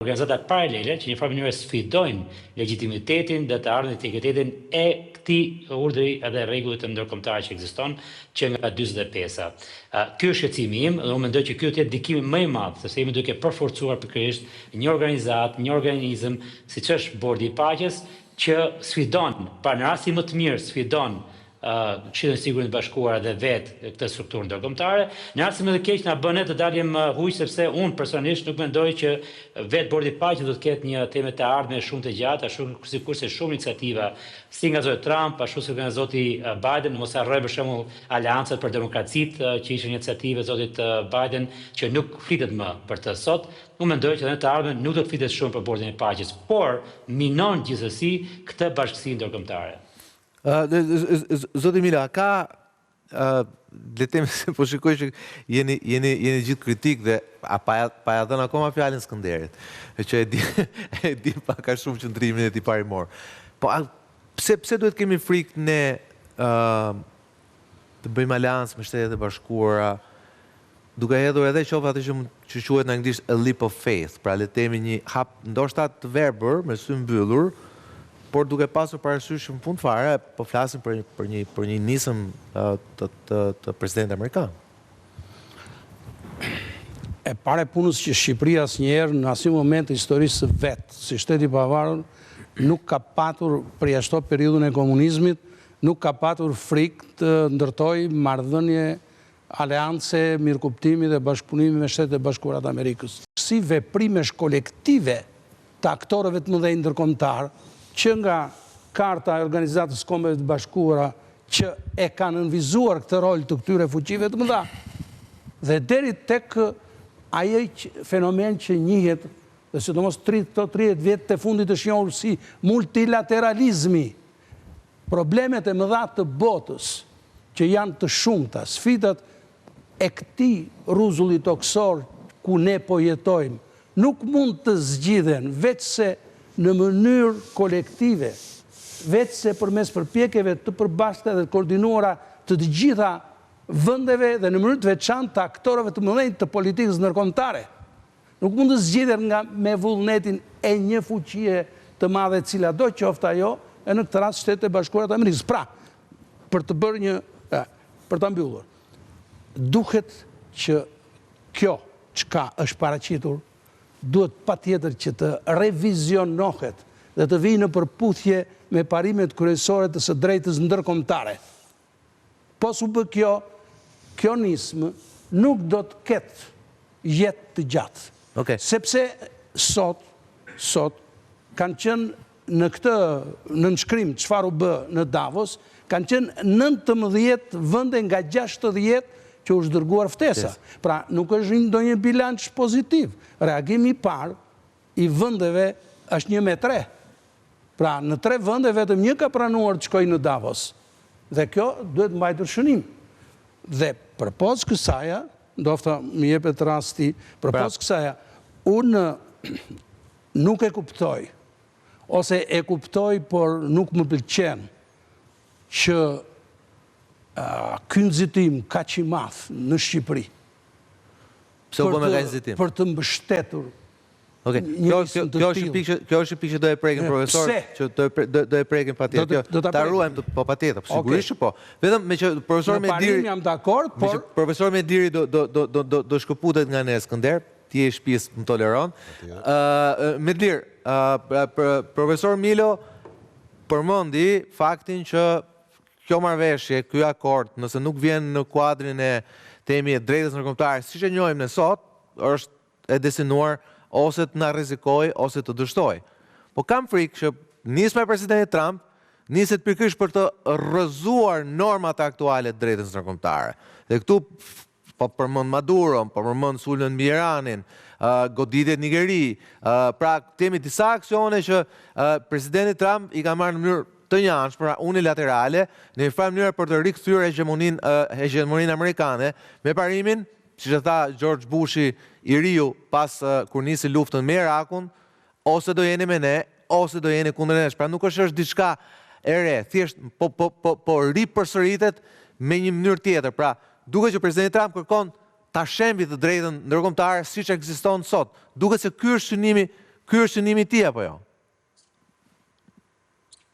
organizatat paralele që një farë mënyrë sfidojnë legitimitetin dhe të ardhmën e etikitetin e këtij urdhri edhe rregullit të ndërkombëtar që ekziston që nga 45-a. Ky është shqetësimi im dhe unë mendoj që ky do të jetë ndikimi më i madh, sepse jemi duke përforcuar pikërisht një organizat, një organizëm siç është Bordi i Paqes që sfidon, pra në rastin më të mirë sfidon Këshillin e Sigurisë të Bashkuara dhe vetë këtë strukturë ndërkombëtare. Në rastin më të keq na bën ne të dalim huaj sepse unë personalisht nuk mendoj që vetë Bordi i Paqes do të ketë një temë të ardhme shumë të gjatë, ashtu sikurse shumë iniciativa si nga zoti Trump, ashtu si nga zoti Biden, mos harroj për shembull aleancat për demokracitë që ishte iniciativë e zotit Biden që nuk flitet më për të sot. Unë mendoj që në të ardhmen nuk do të flitet shumë për Bordin e Paqes, por minon gjithsesi këtë bashkësi ndërkombëtare. Zoti Mila, ka le të them se po shikoj që jeni gjithë kritik dhe pa ja dhënë akoma fjalën Skënderit, që e di pak a shumë qëndrimin e tij parimor. Po pse duhet kemi frikë ne të bëjmë aleancë me Shtetet e Bashkuara, duke hedhur edhe qoftë atë që quhet në anglisht a leap of faith, pra le të themi një hap ndoshta të verbër me sy mbyllur, por duke pasur parasysh në fund fare, po flasim për një nisëm të presidentit amerikan. E pare punës që Shqipëria asnjëherë në asnjë moment të historisë së vet, si shteti i pavarur, nuk ka patur përjashto periudhën e komunizmit, nuk ka patur frikë të ndërtojë marrëdhënie, aleance, mirëkuptimi dhe bashkëpunimi me Shtetet e Bashkuara të Amerikës. Si veprimesh kolektive të aktorëve të mëdhenj ndërkombëtar, që nga Karta e Organizatës Kombeve të Bashkuara që e kanë nënvizuar këtë rol të këtyre fuqive të mëdha. Dhe deri tek ai fenomen që njihet, dhe sidomos 30 vjet të fundit të njohur si multilateralizmi, problemet e mëdha të botës që janë të shumta, sfidat e këtij rruzulli toksor ku ne po jetojmë, nuk mund të zgjidhen veçse në mënyrë kolektive, veçse përmes përpjekjeve të përbashkëta dhe të koordinuara të gjitha vendeve dhe në mënyrë të veçantë të aktorëve të mëdhenj të politikës ndërkombëtare. Nuk mund të zgjidhen me vullnetin e një fuqie të madhe cila do qoftë ajo, e në këtë rast Shtetet e Bashkuara të Amerikës. Pra, për ta mbyllur, duhet që kjo çka është paraqitur duhet patjetër që të revizionohet dhe të vijë në përputhje me parimet kryesore të së drejtës ndërkombëtare. Po su bë kjo nismë nuk do të ketë jetë të gjatë. Okay. Sepse sot kanë qenë në këtë nënshkrim çfarë u bë në Davos, kanë qenë 19 vende nga 60 që u dërguar ftesa. Pra, nuk është ndonjë bilanç pozitiv. Reagimi i parë i vendeve është 1-3. Pra, në 3 vende vetëm një ka pranuar të shkojë në Davos. Dhe kjo duhet mbajtur shënim. Dhe përpos kësaja, ndofta më jepet rasti, përpos kësaja, unë nuk e kuptoj, ose e kuptoj, por nuk më pëlqen që ky nxitim kaq i madh në Shqipëri. Pse u bë me kaq nxitim? Për të mbështetur. Okej. Kjo është pikë që do e prekim profesor, që do e prekim patjetër. Ta ruajmë po patjetër, sigurisht po. Vetëm me që profesor Mediri jam dakord, por profesor Mediri do shkëputet nga ne Skënder, ti je shtëpis më toleron. Medir, profesor Milo përmendi faktin që kjo marrëveshje, ky akord, nëse nuk vjen në kuadrin e temi e drejtës ndërkombëtare, siç e njohim ne sot, është e destinuar ose të na rrezikojë ose të dështoj. Po kam frikë që nisma e presidentit Trump niset pikërisht për të rrëzuar normat aktuale të drejtës ndërkombëtare. Dhe këtu po përmend Maduro, po përmend sulmin mbi Iranin, goditjet Nigeri, pra kemi disa aksione që presidenti Trump i ka marrë në mënyrë të njanshme, pra unilaterale, në një farë mënyrë për të rikthyer hegemoninë amerikane, me parimin, siç e tha George Bushi i riu pas kur nisi luftën me Irakun, ose do jeni me ne, ose do jeni kundër nesh. Pra nuk është diçka e re, thjesht po ripërsëritet me një mënyrë tjetër. Pra, duket që presidenti Trump kërkon ta shembi të drejtën ndërkombëtare siç ekziston sot. Duket se ky është synimi Ky është synimi ti apo jo?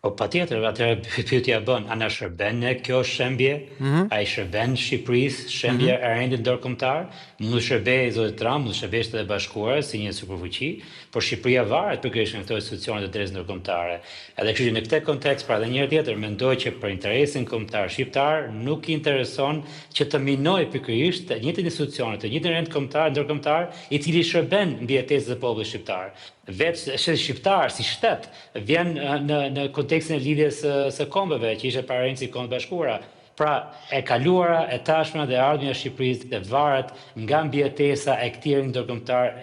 Po patjetër, atëherë pyetja bën, a na shërben ne kjo shembje? A i shërben Shqipërisë shembja e rendit ndërkombëtar? Mund të shërbejë zoti Trump, mund të shërbejë Shtetet e Bashkuara si një superfuqi, por Shqipëria varet pikërisht nga këto institucione të drejtës ndërkombëtare. Edhe kështu që në këtë kontekst, pra edhe një herë tjetër, mendoj që për interesin kombëtar shqiptar nuk i intereson që të minojë pikërisht të njëjtin institucione, të njëjtin rend kombëtar ndërkombëtar, i cili shërben mbjetesës e popullit shqiptar. Vetë shteti shqiptar si shtet vjen në kontekstin e lidhjes së kombeve që ishte para rendit Kombeve të Bashkuara. Pra, e kaluara, e tashmja dhe ardhmja e Shqipërisë varet nga mbjetesa e këtij rendi ndërkombëtar